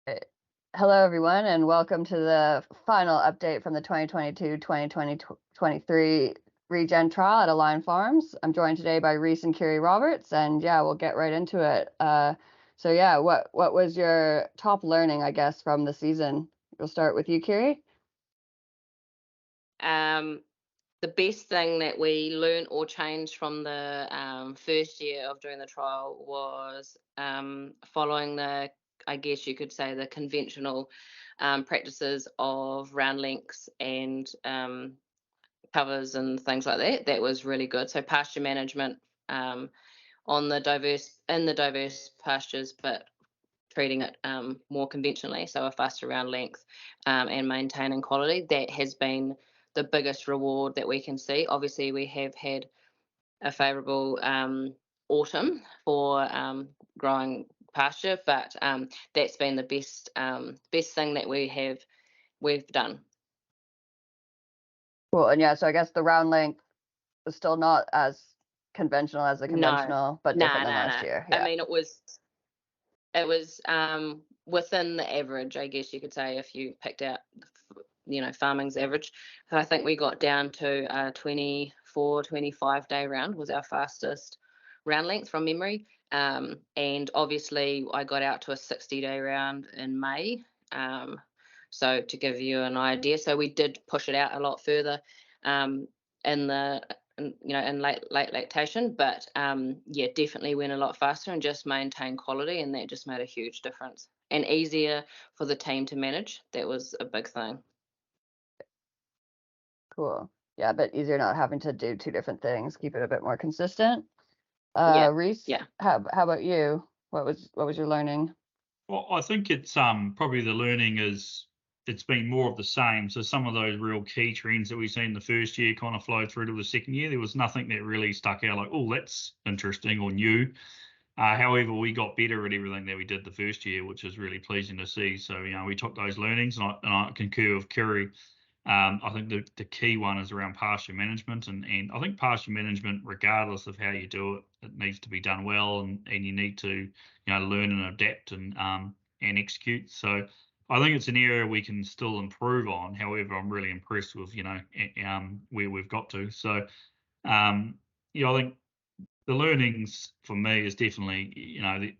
Uh, Hello, everyone, and welcome to the final update from the 2022-2023 Regen trial at Align Farms. I'm joined today by Rhys and Kiri Roberts, and yeah, we'll get right into it. So yeah, what was your top learning, I guess, from the season? We'll start with you, Kiri. The best thing that we learned or changed from the first year of doing the trial was following I guess you could say, the conventional practices of round lengths and covers and things like that. That was really good. So pasture management in the diverse pastures, but treating it more conventionally, so a faster round length and maintaining quality. That has been the biggest reward that we can see. Obviously, we have had a favourable autumn for growing pasture, but that's been the best thing that we've done. Cool, and yeah, so I guess the round length is still not as conventional as the No, conventional, but different than last no. year. I Yeah. mean, it was within the average, I guess you could say, if you picked out farming's average. So I think we got down to a 24-25 day round was our fastest round length from memory, and obviously I got out to a 60-day round in May, so to give you an idea. So we did push it out a lot further in the in late lactation, but yeah, definitely went a lot faster and just maintained quality, and that just made a huge difference and easier for the team to manage. That was a big thing. Cool. Yeah, but easier not having to do two different things, keep it a bit more consistent. Yeah, Rhys, yeah. how about you? What was your learning? Well, I think it's probably the learning is it's been more of the same. So some of those real key trends that we've seen in the first year kind of flowed through to the second year. There was nothing that really stuck out like, oh, that's interesting or new. However, we got better at everything that we did the first year, which is really pleasing to see. So, we took those learnings, and I concur with Kiri. I think the key one is around pasture management, and I think pasture management, regardless of how you do it, it needs to be done well, and you need to learn and adapt and execute. So I think it's an area we can still improve on. However, I'm really impressed with where we've got to. So I think the learnings for me is definitely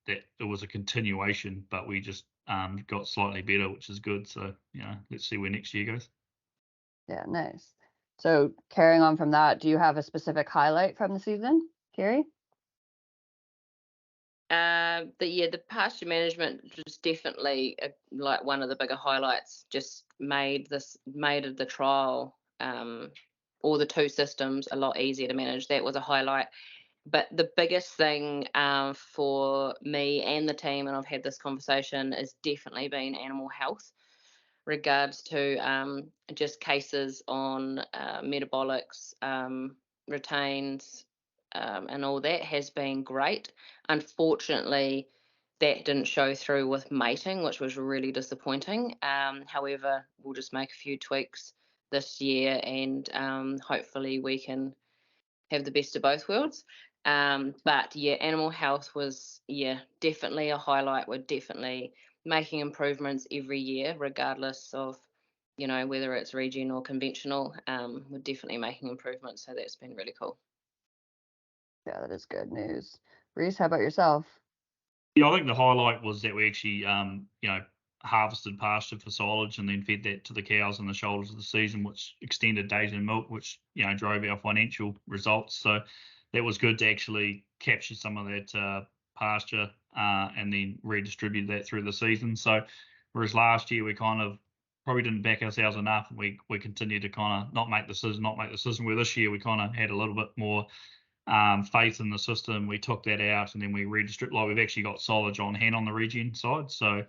that it was a continuation, but we just got slightly better, which is good. So let's see where next year goes. Yeah, nice. So carrying on from that, do you have a specific highlight from the season, Kiri? The pasture management was definitely like one of the bigger highlights. Just made the trial or the two systems a lot easier to manage. That was a highlight. But the biggest thing for me and the team, and I've had this conversation, is definitely been animal health, regards to just cases on metabolics, retains, and all that has been great. Unfortunately, that didn't show through with mating, which was really disappointing. However, we'll just make a few tweaks this year, and hopefully we can have the best of both worlds. But yeah, animal health was definitely a highlight. We're definitely making improvements every year, regardless of whether it's Regen or conventional. We're definitely making improvements, so that's been really cool. Yeah, that is good news. Rhys, how about yourself? Yeah, I think the highlight was that we actually harvested pasture for silage and then fed that to the cows in the shoulders of the season, which extended days in milk, which drove our financial results. So that was good to actually capture some of that pasture and then redistribute that through the season. So whereas last year we kind of probably didn't back ourselves enough, and we continued to kind of not make the decision. Where this year we kind of had a little bit more faith in the system. We took that out and then we redistributed. Like we've actually got silage on hand on the Regen side. So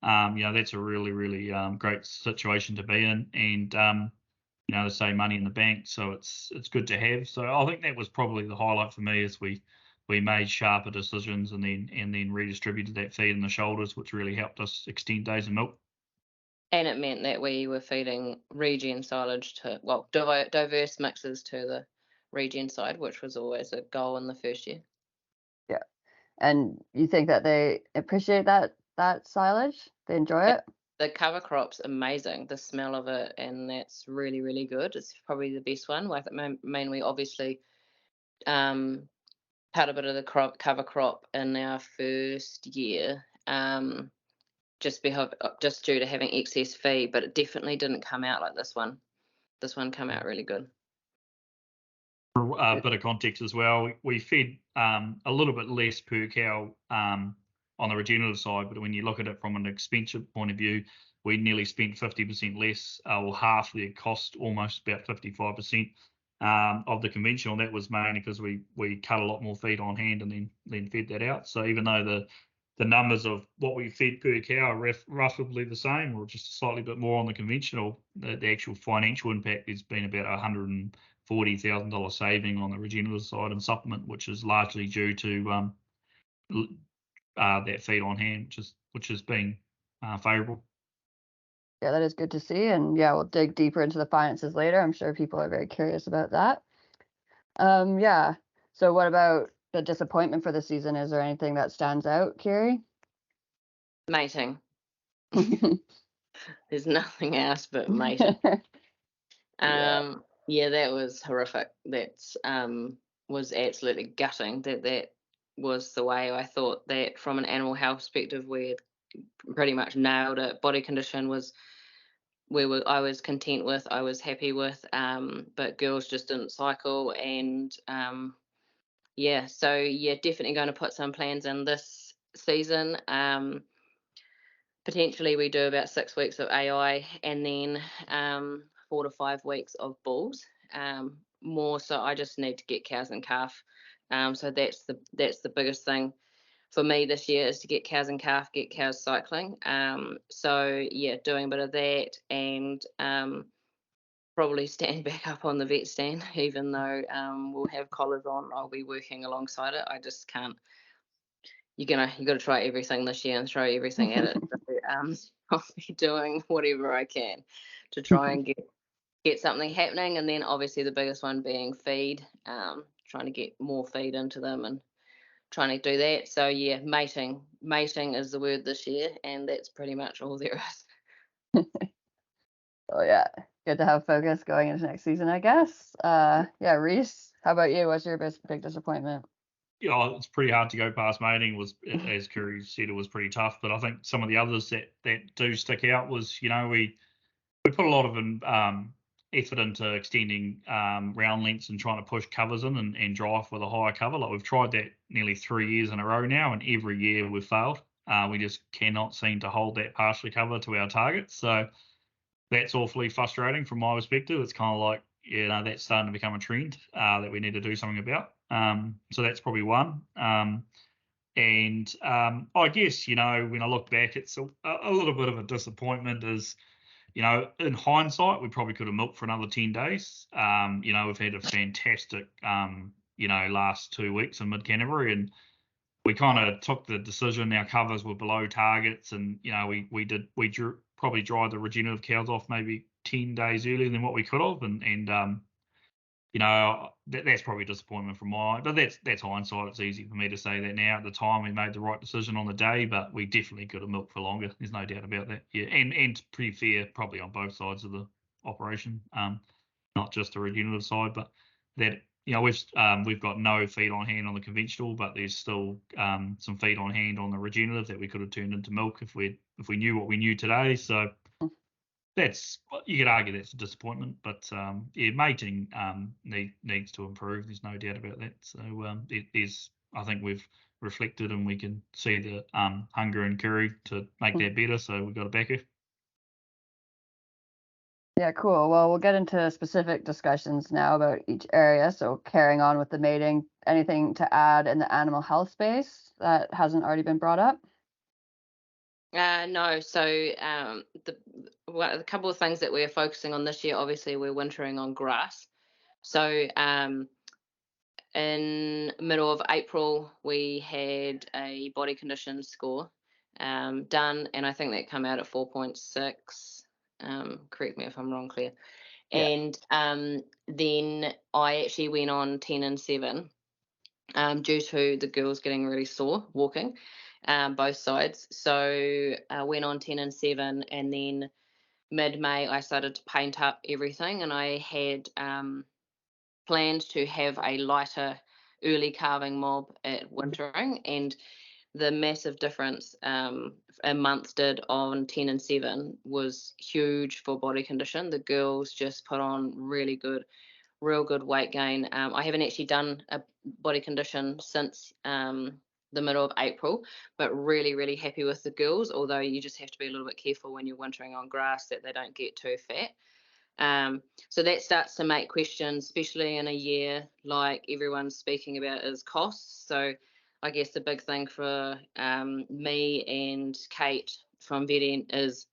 that's a really, really great situation to be in, and they say money in the bank, so it's good to have. So I think that was probably the highlight for me, is we made sharper decisions and then redistributed that feed in the shoulders, which really helped us extend days of milk. And it meant that we were feeding Regen silage to diverse mixes to the Regen side, which was always a goal in the first year. Yeah. And you think that they appreciate that that silage? They enjoy it? The cover crop's amazing. The smell of it, and that's really, really good. It's probably the best one. Like, we obviously cut a bit of the cover crop in our first year, just due to having excess feed, but it definitely didn't come out like this one. This one came out really good. For a bit of context as well, we fed a little bit less per cow on the regenerative side, but when you look at it from an expenditure point of view, we nearly spent 50% less, or half the cost, almost about 55% of the conventional. That was mainly because we cut a lot more feed on hand and then fed that out. So even though the numbers of what we fed per cow are roughly the same, or just a slightly bit more on the conventional, the actual financial impact has been about $140,000 saving on the regenerative side and supplement, which is largely due to that feed on hand, which has been favourable. Yeah, that is good to see. And yeah, we'll dig deeper into the finances later. I'm sure people are very curious about that. Yeah. So what about the disappointment for the season? Is there anything that stands out, Kiri? Mating. There's nothing else but mating. Yeah, that was horrific. That's was absolutely gutting. That was the way I thought that from an animal health perspective, we pretty much nailed it. Body condition was I was content with, I was happy with, but girls just didn't cycle, and yeah, so yeah, definitely going to put some plans in this season. Potentially we do about 6 weeks of AI, and then 4 to 5 weeks of bulls. More so, I just need to get cows and calf. So that's the biggest thing for me this year, is to get cows and calf, get cows cycling. So yeah, doing a bit of that, and probably stand back up on the vet stand, even though we'll have collars on. I'll be working alongside it. I just can't. You got to try everything this year and throw everything at it. So, I'll be doing whatever I can to try and get something happening. And then obviously the biggest one being feed, trying to get more feed into them and trying to do that. So yeah, mating is the word this year, and that's pretty much all there is. Oh yeah, good to have focus going into next season, I guess. Yeah, Rhys, how about you? What's your big disappointment? Yeah, it's pretty hard to go past mating. Was, as Kiri said, it was pretty tough. But I think some of the others that do stick out was, we put a lot of effort into extending round lengths and trying to push covers in and drive with a higher cover. Like, we've tried that nearly 3 years in a row now, and every year we've failed. We just cannot seem to hold that partially cover to our targets. So that's awfully frustrating from my perspective. It's kind of like, that's starting to become a trend that we need to do something about. So that's probably one. And I guess, when I look back, it's a little bit of a disappointment is, in hindsight, we probably could have milked for another 10 days. We've had a fantastic, last 2 weeks in mid-Canterbury, and we kind of took the decision. Our covers were below targets, and, we probably dried the regenerative cows off maybe 10 days earlier than what we could have. And that's probably a disappointment from my, but that's hindsight. It's easy for me to say that now. At the time, we made the right decision on the day, but we definitely could have milked for longer. There's no doubt about that. Yeah, and pretty fair, probably on both sides of the operation, not just the regenerative side, but that we've got no feed on hand on the conventional, but there's still some feed on hand on the regenerative that we could have turned into milk if we knew what we knew today. So that's, you could argue that's a disappointment, but yeah, mating needs to improve. There's no doubt about that. So it is. I think we've reflected, and we can see the hunger in Kiri to make that better. So we've got to back her. Yeah, cool. Well, we'll get into specific discussions now about each area. So carrying on with the mating, anything to add in the animal health space that hasn't already been brought up? No. So the couple of things that we're focusing on this year, obviously we're wintering on grass. So in middle of April, we had a body condition score done, and I think that came out at 4.6. Correct me if I'm wrong, Claire. Yeah. And then I actually went on 10 and 7 due to the girls getting really sore walking. both sides. So I went on 10 and 7, and then mid-May I started to paint up everything, and I had planned to have a lighter early calving mob at wintering, and the massive difference a month did on 10 and 7 was huge for body condition. The girls just put on real good weight gain. I haven't actually done a body condition since the middle of April, but really happy with the girls, although you just have to be a little bit careful when you're wintering on grass that they don't get too fat. So that starts to make questions, especially in a year like everyone's speaking about is costs. So I guess the big thing for me and Kate from Vetting is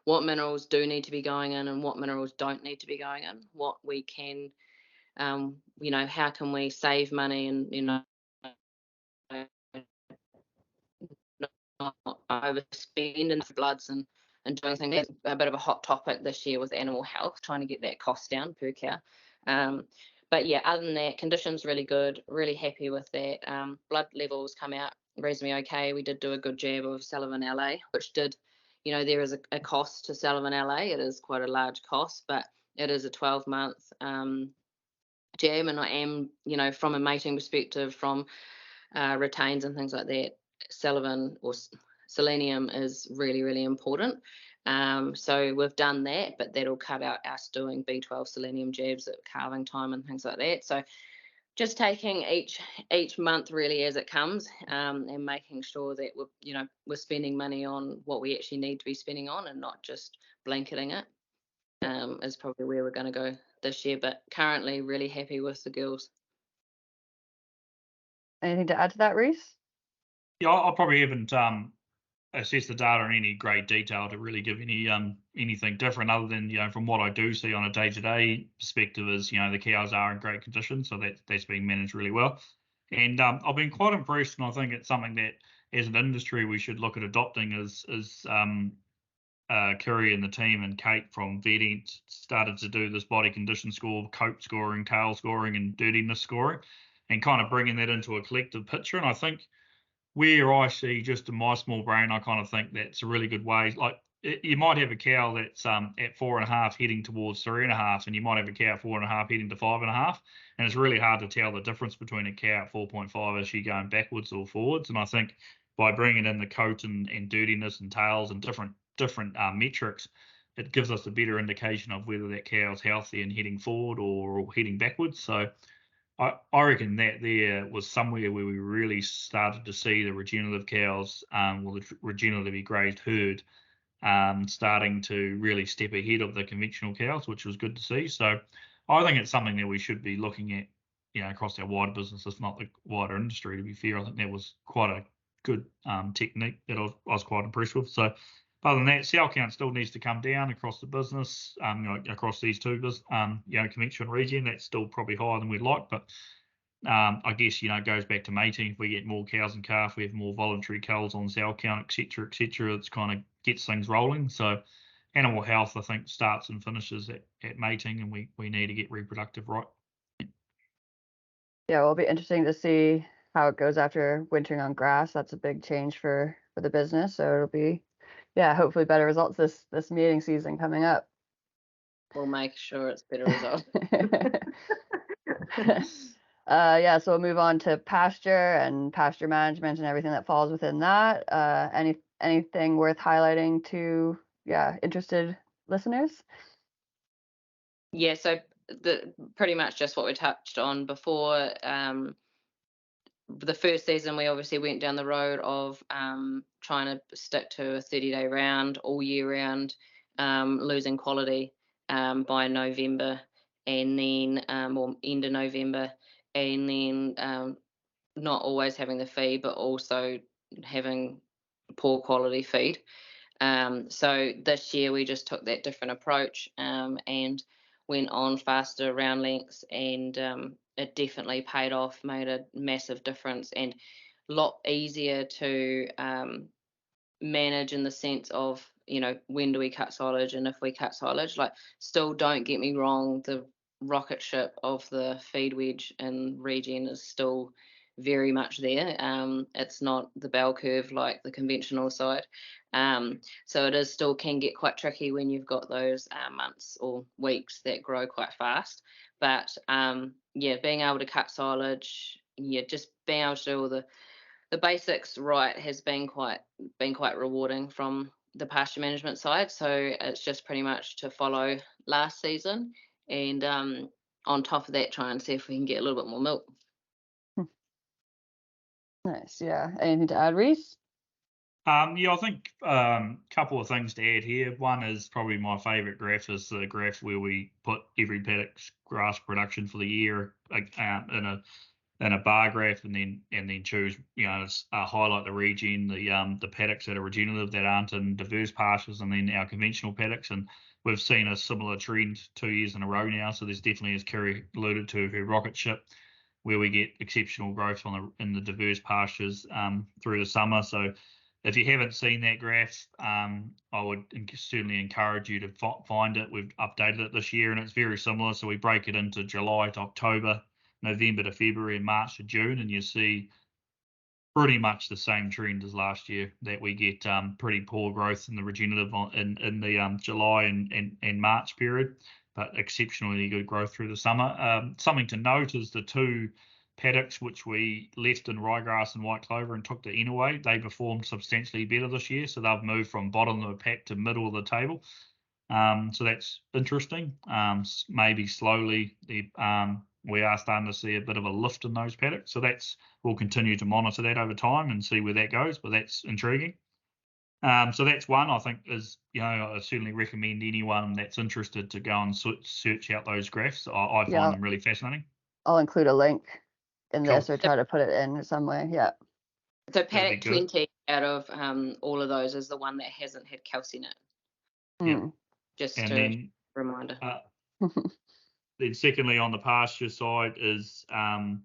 what minerals do need to be going in and what minerals don't need to be going in, what we can, how can we save money and, not overspend in the bloods and doing things. That's a bit of a hot topic this year with animal health, trying to get that cost down per cow. But yeah, other than that, conditions really good, really happy with that. Blood levels come out reasonably okay. We did do a good jab of Sullivan LA, which did, there is a cost to Sullivan LA. It is quite a large cost, but it is a 12-month jab, and I am, from a mating perspective, from retains and things like that, Sullivan or selenium is really important. So we've done that, but that'll cut out us doing B12 selenium jabs at calving time and things like that. So just taking each month really as it comes, and making sure that we're spending money on what we actually need to be spending on and not just blanketing it, is probably where we're going to go this year. But currently really happy with the girls. Anything to add to that, Rhys? Yeah, I probably haven't assessed the data in any great detail to really give anything different, other than from what I do see on a day-to-day perspective is the cows are in great condition, so that's being managed really well. And I've been quite impressed, and I think it's something that as an industry we should look at adopting is Kiri and the team and Kate from Vetting started to do this body condition score, coat scoring, tail scoring, and dirtiness scoring, and kind of bringing that into a collective picture. And I think where I see, just in my small brain, I kind of think that's a really good way. Like you might have a cow that's at 4.5 heading towards 3.5, and you might have a cow at 4.5 heading to 5.5, and it's really hard to tell the difference between a cow at 4.5 is she going backwards or forwards. And I think by bringing in the coat and dirtiness and tails and different metrics, it gives us a better indication of whether that cow is healthy and heading forward or heading backwards. So I reckon that there was somewhere where we really started to see the regenerative cows, or the regeneratively grazed herd, starting to really step ahead of the conventional cows, which was good to see. So I think it's something that we should be looking at, across our wider business, if not the wider industry. To be fair, I think that was quite a good technique that I was quite impressed with. So other than that, sow count still needs to come down across the business, across these two, conventional and regen. That's still probably higher than we'd like, but I guess it goes back to mating. If we get more cows and calf, we have more voluntary culls on sow count, etc., etc. It's kind of gets things rolling. So animal health, I think, starts and finishes at mating, and we need to get reproductive right. Yeah, it'll be interesting to see how it goes after wintering on grass. That's a big change for the business. So it'll be, hopefully better results this mating season coming up. We'll make sure it's better results. So we'll move on to pasture and pasture management and everything that falls within that. Anything worth highlighting to interested listeners? Yeah, so pretty much just what we touched on before. The first season, we obviously went down the road of trying to stick to a 30-day round all year round, losing quality by November, and then or end of November, and then not always having the feed, but also having poor quality feed. So this year we just took that different approach and went on faster round lengths, and it definitely paid off, made a massive difference, and a lot easier to manage in the sense of, when do we cut silage, and if we cut silage, like, still don't get me wrong, the rocket ship of the feed wedge and regen is still very much there. It's not the bell curve like the conventional side. So it is still can get quite tricky when you've got those months or weeks that grow quite fast. But yeah, being able to cut silage, yeah, just being able to do all the basics right has been quite rewarding from the pasture management side. So it's just pretty much to follow last season, and on top of that, try and see if we can get a little bit more milk. Nice. Yeah. Anything to add, Rhys? Yeah, I think a couple of things to add here. One is probably my favourite graph is the graph where we put every paddock's grass production for the year in a bar graph, and then choose, highlight the Regen, the paddocks that are regenerative that aren't in diverse pastures, and then our conventional paddocks. And we've seen a similar trend 2 years in a row now. So there's definitely, as Kiri alluded to, her rocket ship, where we get exceptional growth in the diverse pastures through the summer. So if you haven't seen that graph, I would certainly encourage you to find it. We've updated it this year, and it's very similar. So we break it into July to October, November to February, and March to June, and you see pretty much the same trend as last year, that we get pretty poor growth in the regenerative in the July and March period, but exceptionally good growth through the summer. Something to note is the two paddocks which we left in ryegrass and white clover and took to N away, they performed substantially better this year, so they've moved from bottom of the pack to middle of the table. So that's interesting. Maybe slowly we are starting to see a bit of a lift in those paddocks. So we'll continue to monitor that over time and see where that goes, but that's intriguing. So that's one, I think, is, I certainly recommend anyone that's interested to go and search out those graphs. I find them really fascinating. I'll include a link in Cool. this, or try to put it in some way. Yeah. So paddock 20 out of all of those is the one that hasn't had calcium in it. Yeah. Just and a then, reminder. Then secondly, on the pasture side is, I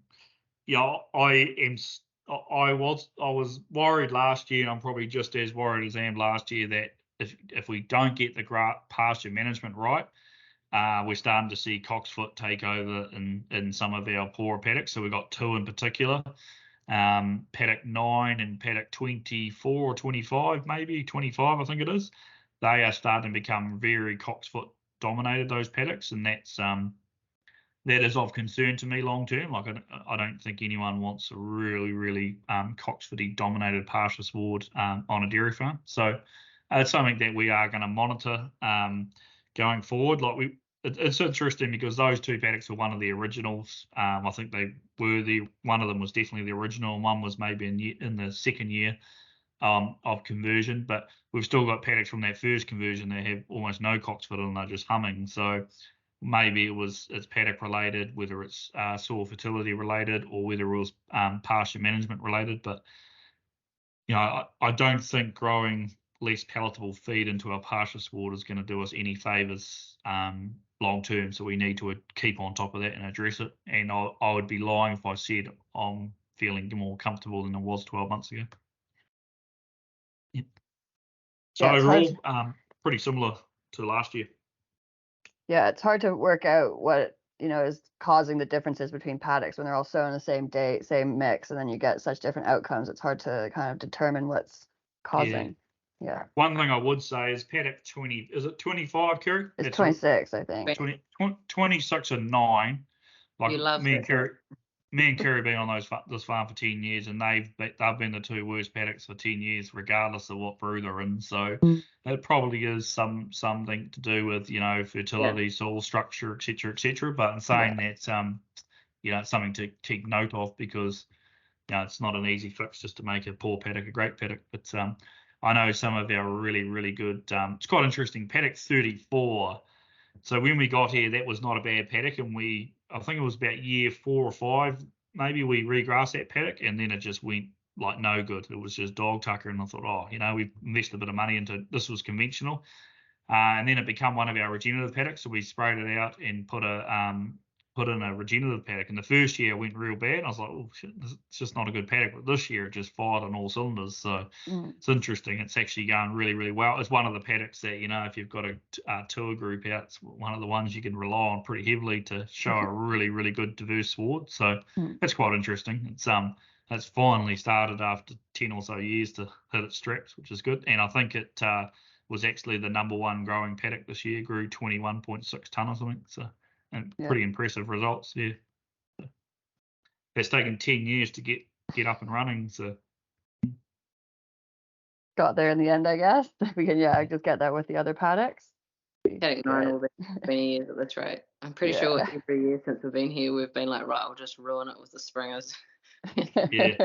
was worried last year, and I'm probably just as worried as I am last year, that if we don't get the pasture management right, we're starting to see cocksfoot take over in some of our poorer paddocks. So we've got two in particular, paddock 9 and paddock 24 or 25, maybe 25, I think it is. They are starting to become very cocksfoot dominated, those paddocks, and that is of concern to me long term. Like, I don't think anyone wants a really, really cocksfooty dominated pasture sward on a dairy farm. So it's something that we are going to monitor going forward. Like, it's interesting because those two paddocks were one of the originals. I think they were one of them was definitely the original, and one was maybe in the second year of conversion. But we've still got paddocks from that first conversion that have almost no cocksfoot and they're just humming. So maybe it's paddock related, whether it's soil fertility related, or whether it was pasture management related. But I don't think growing less palatable feed into our pasture sward is going to do us any favours long term. So we need to keep on top of that and address it. And I would be lying if I said I'm feeling more comfortable than I was 12 months ago. Yep. So overall, pretty similar to last year. Yeah, it's hard to work out what is causing the differences between paddocks when they're all sown the same day, same mix, and then you get such different outcomes. It's hard to kind of determine what's causing. Yeah. One thing I would say is paddock 20. Is it 25, Kiri? It's 26, I think. 26 and 9. Like, you love me and Kiri been on this farm for 10 years, and they've been the two worst paddocks for 10 years, regardless of what brew they're in. So it probably is something to do with fertility, soil structure, etc. But in saying that, it's something to take note of, because it's not an easy fix just to make a poor paddock a great paddock. But I know some of our really, really good. It's quite interesting. Paddock 34. So when we got here, that was not a bad paddock, and I think it was about year 4 or 5, maybe we regrassed that paddock, and then it just went like no good. It was just dog tucker, and I thought, we've invested a bit of money into this. Was conventional, and then it became one of our regenerative paddocks. So we sprayed it out and put a put in a regenerative paddock. And the first year went real bad. I was like, oh shit, it's just not a good paddock. But this year it just fired on all cylinders. So it's interesting. It's actually going really, really well. It's one of the paddocks that, if you've got a tour group out, it's one of the ones you can rely on pretty heavily to show a really, really good diverse sward. So it's quite interesting. It's finally started after 10 or so years to hit its straps, which is good. And I think it was actually the number one growing paddock this year, grew 21.6 tonne or something. So, and pretty impressive results. Yeah, it's taken 10 years to get up and running. So got there in the end, I guess. We can just get that with the other paddocks. Paddock 9 will be 20 years at this rate. I'm pretty sure every year since we've been here, we've been like, right, I'll just ruin it with the springers. Yeah,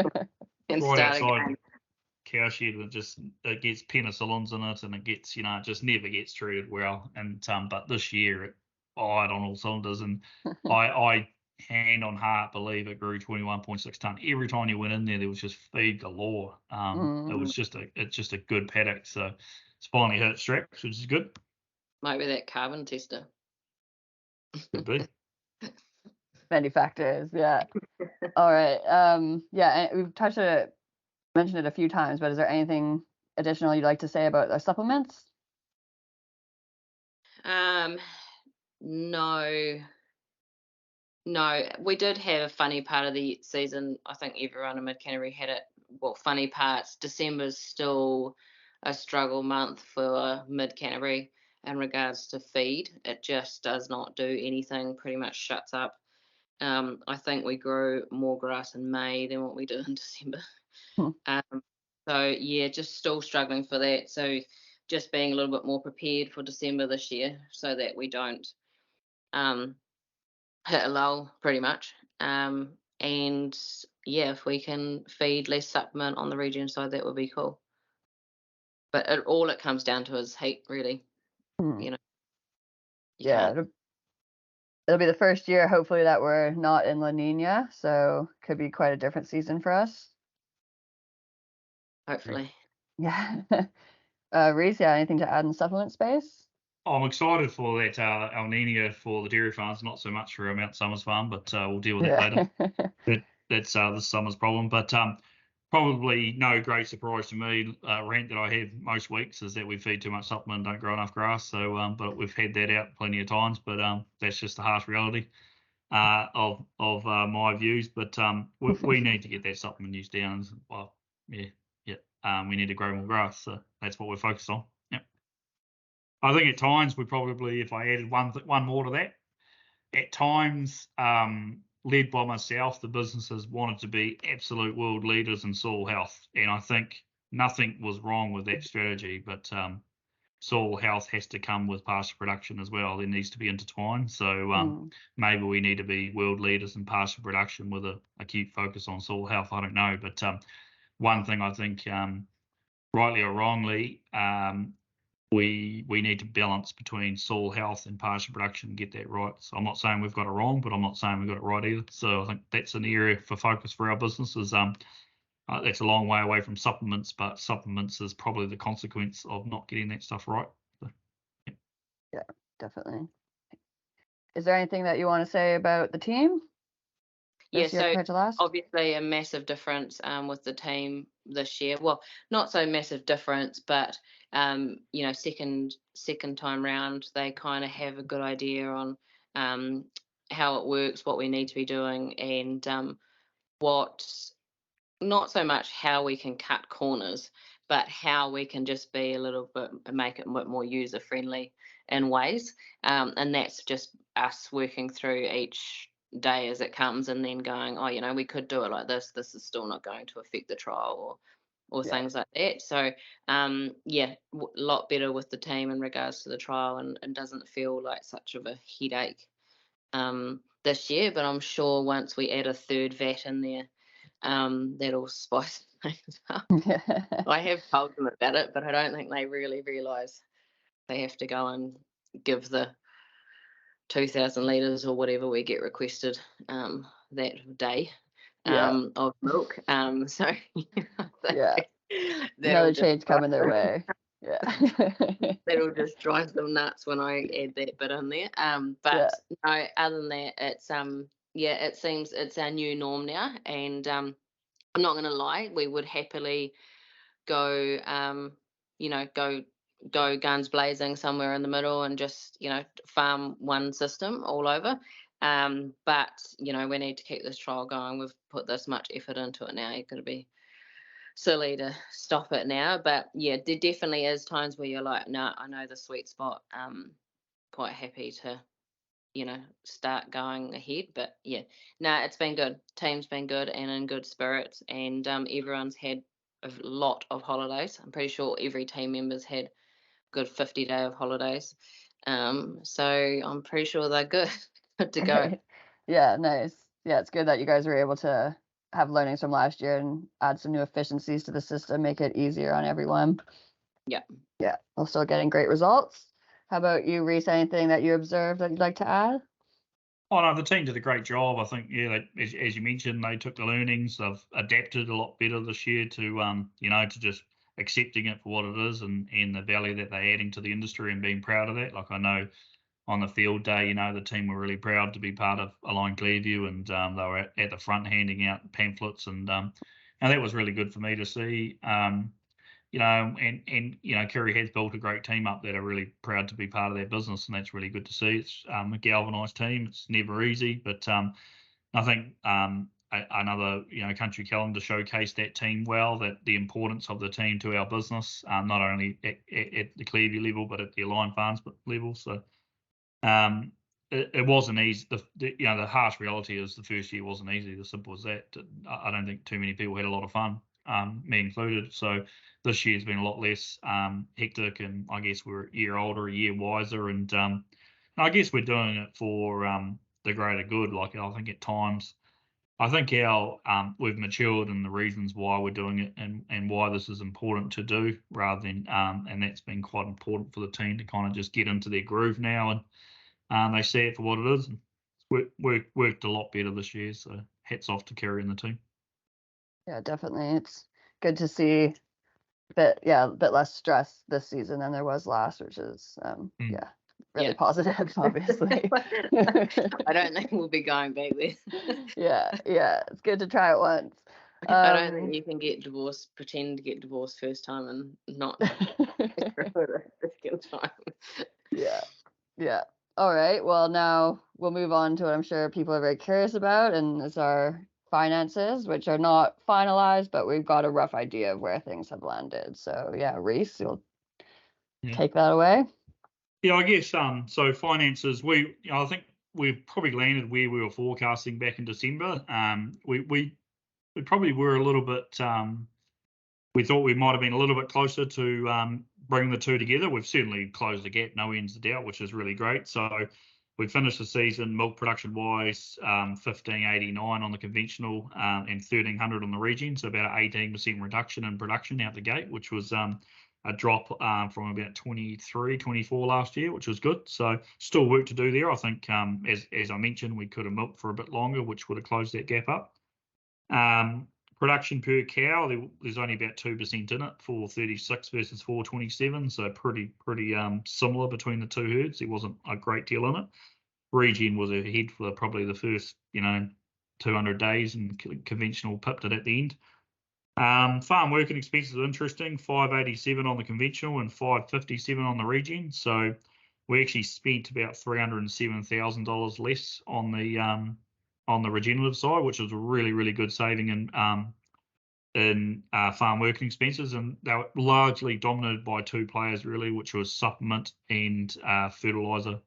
and right start outside again. Cowshed, it gets penicillins in it, and it gets, it just never gets treated well. And but this year it fired on all cylinders, and I hand on heart believe it grew 21.6 tonne. Every time you went in there was just feed galore. It was just a good paddock. So it's finally hit its straps, which is good. Might be that carbon tester. Could be. Many factors, yeah. All right. And we've mentioned it a few times, but is there anything additional you'd like to say about the supplements? No, we did have a funny part of the season. I think everyone in Mid-Canterbury had it. Well, funny parts. December's still a struggle month for Mid-Canterbury in regards to feed. It just does not do anything, pretty much shuts up. I think we grow more grass in May than what we do in December. So, yeah, just still struggling for that. So just being a little bit more prepared for December this year so that we don't hit a lull pretty much. And if we can feed less supplement on the Regen side, that would be cool. But all it comes down to is heat, really. It'll be the first year, hopefully, that we're not in La Nina, so could be quite a different season for us. Hopefully. Yeah. Rhys, anything to add in supplement space? I'm excited for that El Nino for the dairy farms, not so much for our Mount Summers farm, but we'll deal with that later. That's this summer's problem. But probably no great surprise to me. Rant that I have most weeks is that we feed too much supplement and don't grow enough grass. So, but we've had that out plenty of times. But that's just the harsh reality of my views. But we need to get that supplement use down. Well, we need to grow more grass. So that's what we're focused on. I think at times we probably, if I added one more to that, at times, led by myself, the businesses wanted to be absolute world leaders in soil health. And I think nothing was wrong with that strategy, but soil health has to come with pasture production as well. There needs to be intertwined. So maybe we need to be world leaders in pasture production with an acute focus on soil health. I don't know. But one thing I think, rightly or wrongly, we need to balance between soil health and pasture production and get that right. So I'm not saying we've got it wrong, but I'm not saying we've got it right either. So I think that's an area for focus for our businesses. That's a long way away from supplements, but supplements is probably the consequence of not getting that stuff right. So, yeah, definitely. Is there anything that you want to say about the team? So obviously a massive difference with the team this year. Well, not so massive difference, but second time round, they kind of have a good idea on how it works, what we need to be doing, and not so much how we can cut corners, but how we can just be a little bit, make it a bit more user friendly in ways, and that's just us working through each day as it comes and then going, we could do it like this is still not going to affect the trial or things like that. So a lot better with the team in regards to the trial, and doesn't feel like such of a headache this year. But I'm sure once we add a third vat in there, that'll spice things up. I have told them about it, but I don't think they really realise they have to go and give the 2,000 litres or whatever we get requested that day of milk. So another change coming their way. Yeah. That'll just drive them nuts when I add that bit in there. Yeah. But no, other than that, it's yeah, it seems it's our new norm now, and I'm not going to lie, we would happily go, go guns blazing somewhere in the middle and just, farm one system all over. But we need to keep this trial going. We've put this much effort into it now. You're going to be silly to stop it now. But yeah, there definitely is times where you're like, no, I know the sweet spot. Quite happy to, start going ahead. But yeah, no, it's been good. Team's been good and in good spirits, and everyone's had a lot of holidays. I'm pretty sure every team member's had a good 50-day of holidays. So I'm pretty sure they're good, good to go. Yeah, nice. Yeah, it's good that you guys were able to have learnings from last year and add some new efficiencies to the system, make it easier on everyone. Yeah. Yeah, we're still getting great results. How about you, Rhys? Anything that you observed that you'd like to add? Oh no, the team did a great job. I think, yeah, as you mentioned, they took the learnings. They've adapted a lot better this year to, to just accepting it for what it is and the value that they're adding to the industry and being proud of that. Like I know on the field day, the team were really proud to be part of Align Clearview, and they were at the front handing out pamphlets, and that was really good for me to see. Kiri has built a great team up that are really proud to be part of their business, and that's really good to see. It's a galvanised team. It's never easy, but I think another country calendar showcased that team well. That the importance of the team to our business, not only at the Clearview level, but at the Align Farms level. So it wasn't easy. The harsh reality is the first year wasn't easy. As simple as that. I don't think too many people had a lot of fun, me included. So this year's been a lot less hectic, and I guess we're a year older, a year wiser, and I guess we're doing it for the greater good. Like I think at times, I think we've matured in the reasons why we're doing it and why this is important to do, rather than and that's been quite important for the team to kind of just get into their groove now, and they see it for what it is. Worked a lot better this year, so hats off to Kiri and the team. Yeah, definitely. It's good to see a bit less stress this season than there was last, which is really positive, obviously. I don't think we'll be going back there. Yeah, it's good to try it once. I don't think you can get divorced, pretend to get divorced first time and not for a second time. Yeah. All right. Well, now we'll move on to what I'm sure people are very curious about, and it's our finances, which are not finalized, but we've got a rough idea of where things have landed. So yeah, Rhys, you'll take that away. Yeah, I guess so finances, I think we've probably landed where we were forecasting back in December. We probably were a little bit we thought we might have been a little bit closer to bringing the two together. We've certainly closed the gap, no ends of doubt, which is really great. So we finished the season milk production wise 1589 on the conventional and 1300 on the Regen, so about an 18% reduction in production out the gate, which was a drop from about 23, 24 last year, which was good. So still work to do there. I think as I mentioned, we could have milked for a bit longer, which would have closed that gap up. Production per cow, there's only about 2% in it, 436 versus 427, so pretty similar between the two herds. There wasn't a great deal in it. Regen was ahead for probably the first 200 days, and conventional pipped it at the end. Farm working expenses are interesting, 587 on the conventional and 557 on the Regen. So we actually spent about $307,000 less on the regenerative side, which was a really good saving in farm working expenses, and they were largely dominated by two players really, which was supplement and fertilizer.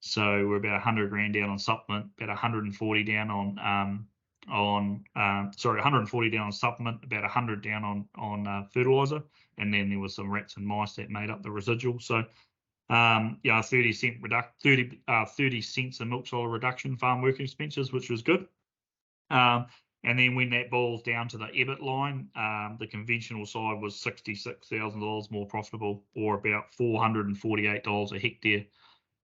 So we're about 100 grand down on supplement, about 140 down on 140 down on supplement, about 100 down on fertilizer, and then there was some rats and mice that made up the residual. So 30 cents a milk solids reduction farm working expenses, which was good. And then when that boils down to the EBIT line, the conventional side was $66,000 more profitable, or about $448 a hectare.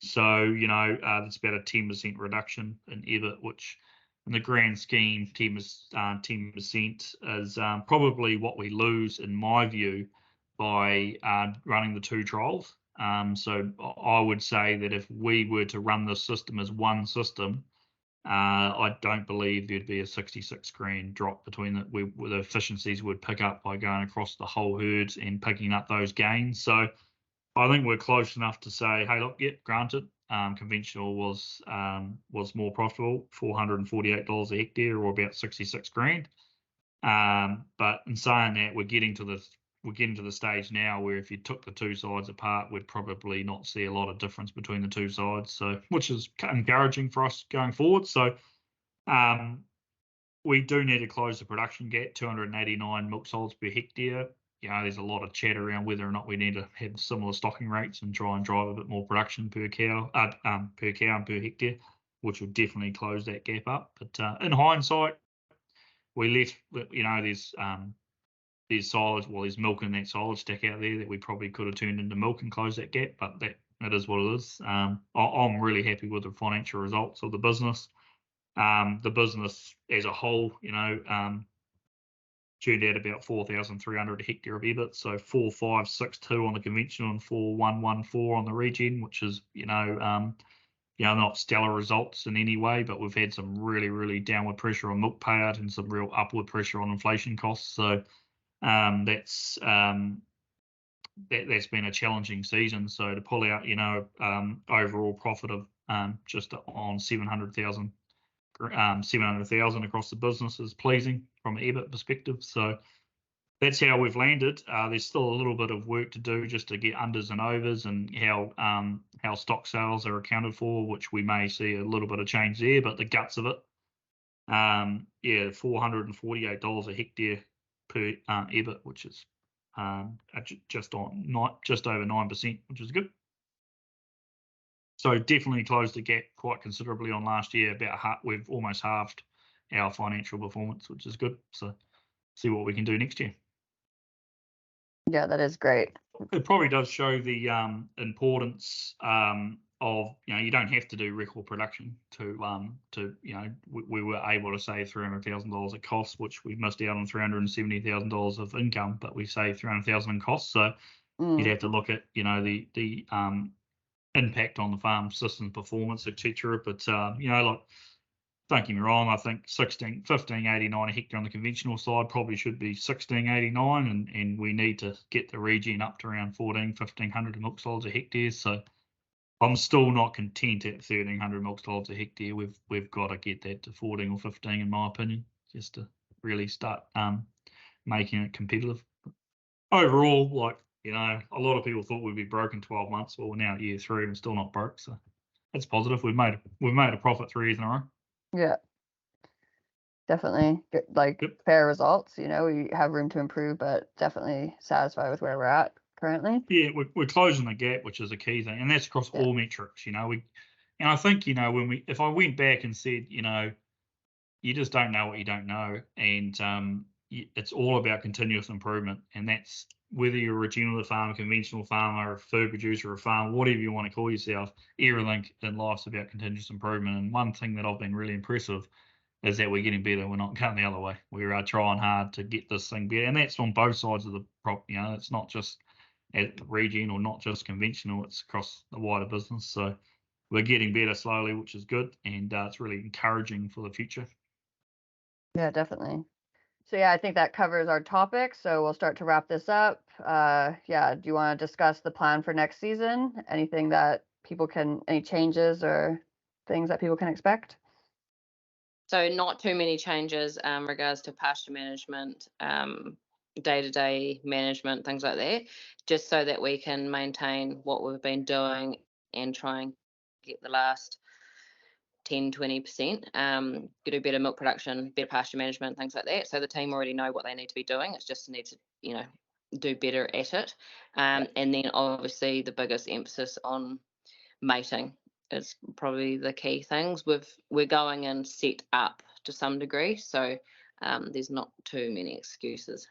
So that's about a 10% reduction in EBIT, which in the grand scheme, 10% is probably what we lose, in my view, by running the 2 trials. So I would say that if we were to run this system as one system, I don't believe there'd be a 66 grand drop between the efficiencies would pick up by going across the whole herds and picking up those gains. So I think we're close enough to say, hey, look, yeah, granted, conventional was more profitable, $448 a hectare, or about 66 grand. But in saying that, we're getting to the stage now where if you took the 2 sides apart, we'd probably not see a lot of difference between the 2 sides. So, which is encouraging for us going forward. So, we do need to close the production gap, 289 milk solids per hectare. There's a lot of chat around whether or not we need to have similar stocking rates and try and drive a bit more production per cow and per hectare, which will definitely close that gap up. But in hindsight, we left, there's solids, there's milk in that solid stack out there that we probably could have turned into milk and closed that gap, but that is what it is. I'm really happy with the financial results of the business. The business as a whole, turned out about 4,300 a hectare of EBIT, so 4,562 on the conventional and 4,114 on the Regen, which is, not stellar results in any way, but we've had some really, really downward pressure on milk payout and some real upward pressure on inflation costs. So that's been a challenging season. So to pull out, overall profit of just on 700,000 across the business is pleasing from an EBIT perspective. So that's how we've landed. There's still a little bit of work to do just to get unders and overs and how stock sales are accounted for, which we may see a little bit of change there. But the guts of it, $448 a hectare per EBIT, which is just over 9%, which is good. So definitely closed the gap quite considerably on last year. We've almost halved our financial performance, which is good. So see what we can do next year. Yeah, that is great. It probably does show the importance of, you don't have to do record production to we were able to save $300,000 of costs, which we missed out on $370,000 of income, but we saved $300,000 in costs. So you'd have to look at, the impact on the farm system performance, etc. But don't get me wrong, I think 15.89 a hectare on the conventional side probably should be 16.89, and we need to get the Regen up to around 1,500 milk solids a hectare. So I'm still not content at 1,300 milk solids a hectare. We've got to get that to 14 or 15, in my opinion, just to really start making it competitive. Overall, a lot of people thought we'd be broke in 12 months. Well, we're now at year 3 and still not broke, so that's positive. We've made a profit 3 years in a row. Yeah, definitely fair results. We have room to improve, but definitely satisfied with where we're at currently. Yeah, we're closing the gap, which is a key thing, and that's across all metrics. And I think if I went back and said, you just don't know what you don't know, and it's all about continuous improvement, and that's whether you're a regenerative farmer, conventional farmer, a food producer, a farmer, whatever you want to call yourself, everything in life's about continuous improvement. And one thing that I've been really impressive is that we're getting better. We're not going the other way. We are trying hard to get this thing better, and that's on both sides of the prop. It's not just at Regen or not just conventional. It's across the wider business. So we're getting better slowly, which is good, and it's really encouraging for the future. Yeah, definitely. So yeah, I think that covers our topic. So we'll start to wrap this up. Do you want to discuss the plan for next season? Anything that any changes or things that people can expect? So not too many changes in regards to pasture management, day-to-day management, things like that, just so that we can maintain what we've been doing and try and get the last 10-20%, do better milk production, better pasture management, things like that. So the team already know what they need to be doing. It's just need to, do better at it. And then obviously the biggest emphasis on mating is probably the key things. We're going in set up to some degree, so there's not too many excuses.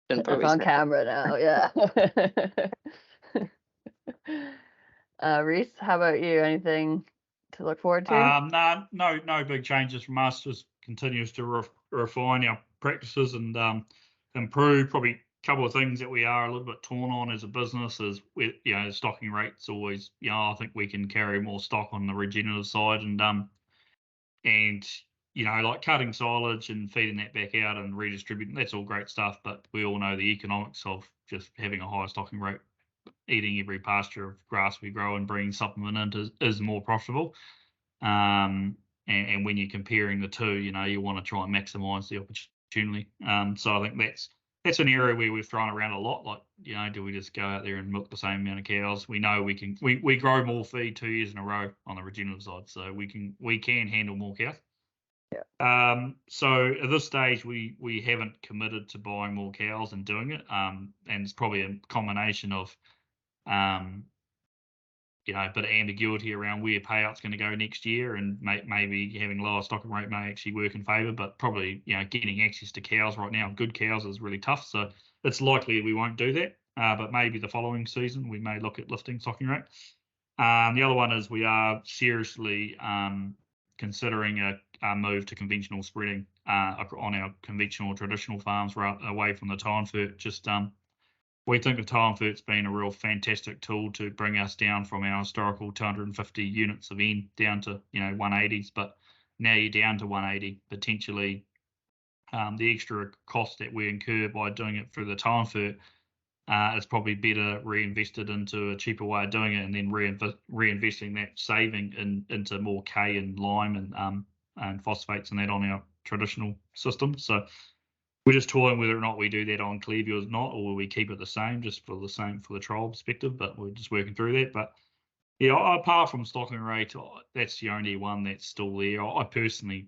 It's on camera now, yeah. Rhys, how about you? Anything to look forward to? No big changes from us. Just continues to refine our practices and improve. Probably couple of things that we are a little bit torn on as a business is, stocking rates always, I think we can carry more stock on the regenerative side and like cutting silage and feeding that back out and redistributing, that's all great stuff, but we all know the economics of just having a higher stocking rate, eating every pasture of grass we grow and bringing supplement in is more profitable. And when you're comparing the two, you want to try and maximise the opportunity. So I think that's an area where we've thrown around a lot. Like, do we just go out there and milk the same amount of cows? We know we grow more feed 2 years in a row on the regenerative side, so we can handle more cows. Yeah. So at this stage, we haven't committed to buying more cows and doing it. And it's probably a combination of a bit of ambiguity around where payout's going to go next year, and maybe having lower stocking rate may actually work in favour. But probably, getting access to cows right now, good cows, is really tough. So it's likely we won't do that. But maybe the following season we may look at lifting stocking rate. The other one is we are seriously considering a move to conventional spreading on our conventional traditional farms, away from the Tyne-Fert. We think the Tyne-Fert's been a real fantastic tool to bring us down from our historical 250 units of N down to 180s, but now you're down to 180. Potentially, the extra cost that we incur by doing it through the Tyne-Fert is probably better reinvested into a cheaper way of doing it, and then reinvesting that saving into more K and lime and phosphates and that on our traditional system. So we're just toying whether or not we do that on Clearview or not, or will we keep it the same for the trial perspective. But we're just working through that. But apart from stocking rate, that's the only one that's still there. I personally,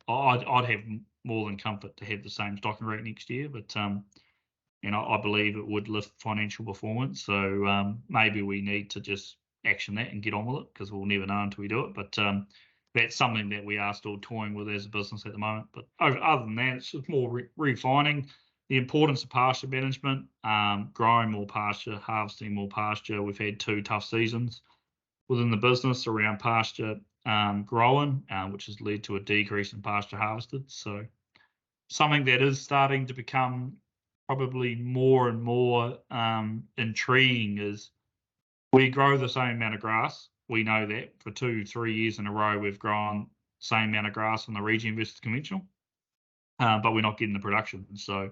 I'd have more than comfort to have the same stocking rate next year, but I believe it would lift financial performance. So maybe we need to just action that and get on with it, because we'll never know until we do it. But that's something that we are still toying with as a business at the moment. But other than that, it's just more refining the importance of pasture management, growing more pasture, harvesting more pasture. We've had 2 tough seasons within the business around pasture growing, which has led to a decrease in pasture harvested. So something that is starting to become probably more and more intriguing is we grow the same amount of grass. We know that for 2-3 years in a row, we've grown same amount of grass on the Regen versus conventional, but we're not getting the production. So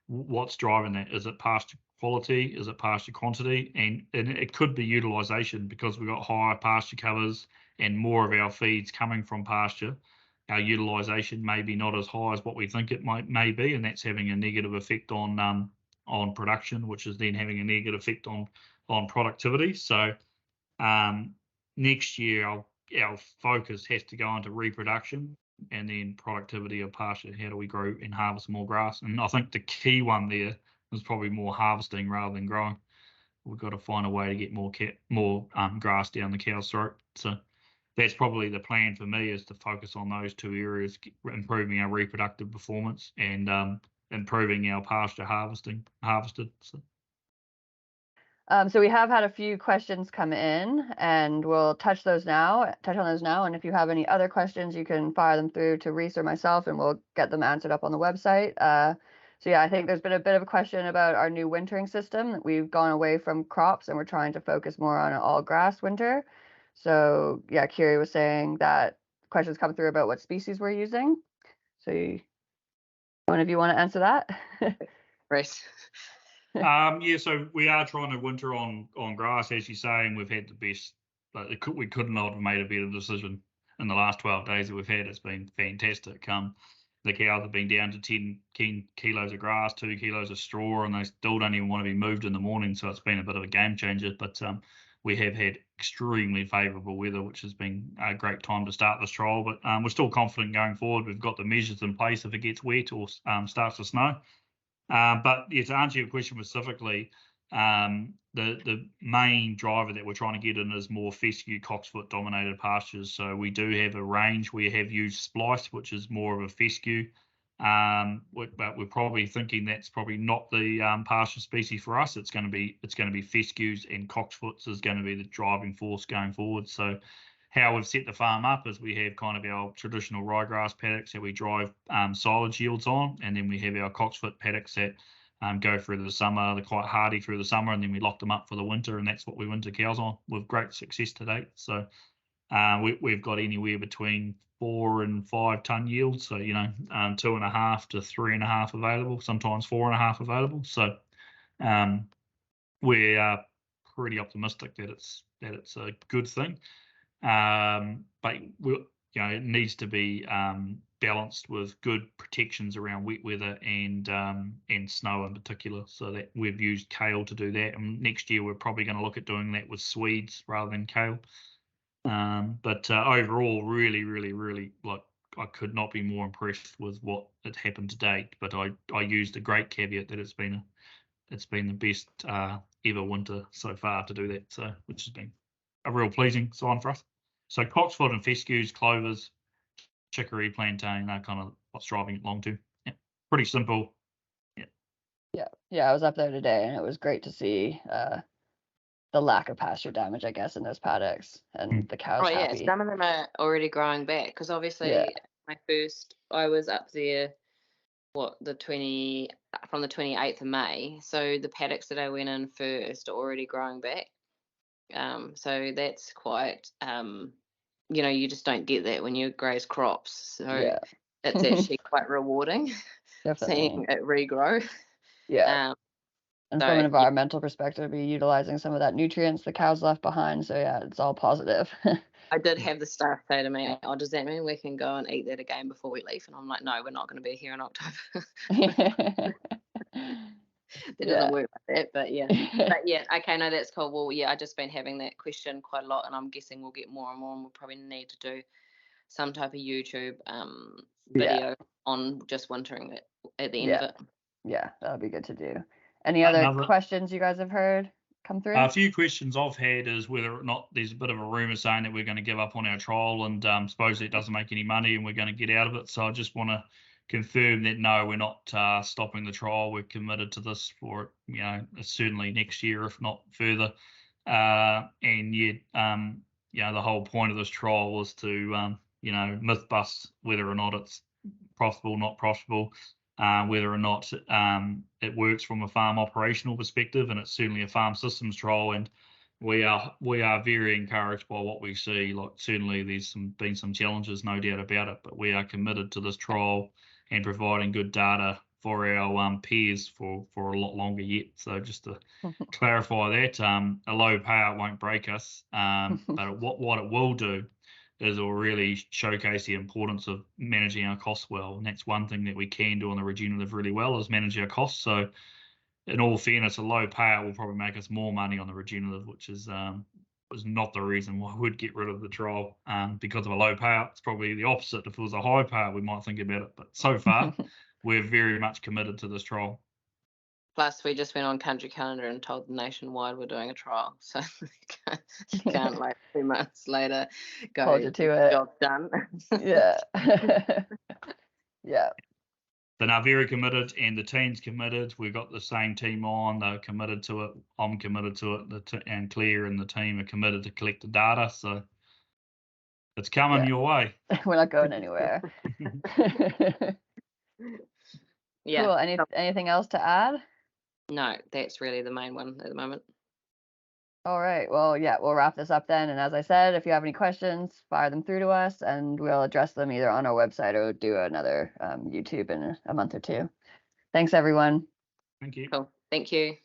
what's driving that? Is it pasture quality? Is it pasture quantity? And it could be utilisation, because we've got higher pasture covers and more of our feeds coming from pasture. Our utilisation may be not as high as what we think it may be, and that's having a negative effect on production, which is then having a negative effect on productivity. So next year, our focus has to go into reproduction and then productivity of pasture. How do we grow and harvest more grass? And I think the key one there is probably more harvesting rather than growing. We've got to find a way to get more grass down the cow's throat. So that's probably the plan for me, is to focus on those 2 areas, improving our reproductive performance and improving our pasture harvested. So we have had a few questions come in, and we'll touch on those now. And if you have any other questions, you can fire them through to Rhys or myself, and we'll get them answered up on the website. So yeah, I think there's been a bit of a question about our new wintering system. We've gone away from crops and we're trying to focus more on an all grass winter. So yeah, Kiri was saying that questions come through about what species we're using. So one of you want to answer that? Rhys. So we are trying to winter on grass, as you say, and we've had the best. We could not have made a better decision in the last 12 days that we've had. It's been fantastic. The cows have been down to 10 kilos of grass, 2 kilos of straw, and they still don't even want to be moved in the morning. So it's been a bit of a game changer. But we have had extremely favourable weather, which has been a great time to start this trial. But we're still confident going forward. We've got the measures in place if it gets wet or starts to snow. But yeah, to answer your question specifically, the main driver that we're trying to get in is more fescue cocksfoot dominated pastures. So we do have a range. We have used splice, which is more of a fescue, but we're probably thinking that's probably not the pasture species for us. It's going to be fescues, and cocksfoots is going to be the driving force going forward. So how we've set the farm up is we have kind of our traditional ryegrass paddocks that we drive silage yields on, and then we have our cocksfoot paddocks that go through the summer. They're quite hardy through the summer, and then we lock them up for the winter, and that's what we winter cows on with great success to date. So we've got anywhere between 4 and 5 ton yields, so 2.5 to 3.5 available, sometimes 4.5 available. So we are pretty optimistic that it's a good thing, but it needs to be balanced with good protections around wet weather and snow in particular. So that we've used kale to do that, and next year we're probably going to look at doing that with Swedes rather than kale. But overall, really, really, really, I could not be more impressed with what had happened to date. But I used a great caveat that it's been the best ever winter so far to do that. So which has been a real pleasing sign for us. So cocksfoot and fescues, clovers, chicory, plantain, are kind of what's driving it along to. Yeah, pretty simple. Yeah. I was up there today, and it was great to see the lack of pasture damage, I guess, in those paddocks, and the cows happy. Some of them are already growing back because obviously I was up there from the 28th of May, so the paddocks that I went in first are already growing back. So that's quite you just don't get that when you graze crops. So it's actually quite rewarding seeing it regrow. Yeah. And from an environmental perspective, be utilizing some of that nutrients the cows left behind. So yeah, it's all positive. I did have the staff say to me, "Oh, does that mean we can go and eat that again before we leave?" And I'm like, "No, we're not going to be here in October." It doesn't work like that, but yeah. Okay, no, that's cool. Well, yeah, I've just been having that question quite a lot, and I'm guessing we'll get more and more, and we'll probably need to do some type of YouTube video on just wintering it at the end of it. Yeah, that'll be good to do. Any other questions you guys have heard come through? A few questions I've had is whether or not there's a bit of a rumour saying that we're going to give up on our trial and supposedly it doesn't make any money and we're going to get out of it. So I just want to confirm that no, we're not stopping the trial. We're committed to this for certainly next year, if not further. And yet, the whole point of this trial was to myth bust whether or not it's profitable, not profitable. Whether or not it works from a farm operational perspective, and it's certainly a farm systems trial, and we are very encouraged by what we see. Like certainly there's been some challenges, no doubt about it, but we are committed to this trial and providing good data for our peers for a lot longer yet. So just to clarify that, a low payout won't break us, but what it will do is will really showcase the importance of managing our costs well. And that's one thing that we can do on the regenerative really well is manage our costs. So in all fairness, a low payout will probably make us more money on the regenerative, which is was not the reason why we'd get rid of the trial because of a low payout. It's probably the opposite. If it was a high payout, we might think about it. But so far, we're very much committed to this trial. Plus, we just went on Country Calendar and told them nationwide we're doing a trial. So you can't like 2 months later go, hold you to it. Job done. Yeah. Yeah. They're now very committed, and the team's committed. We've got the same team on. They're committed to it. I'm committed to it. And Claire and the team are committed to collect the data. So it's coming your way. We're not going anywhere. Yeah. Cool. Anything else to add? No, that's really the main one at the moment. All right. Well, yeah, we'll wrap this up then. And as I said, if you have any questions, fire them through to us and we'll address them either on our website or do another YouTube in a month or two. Thanks, everyone. Thank you. Cool. Thank you.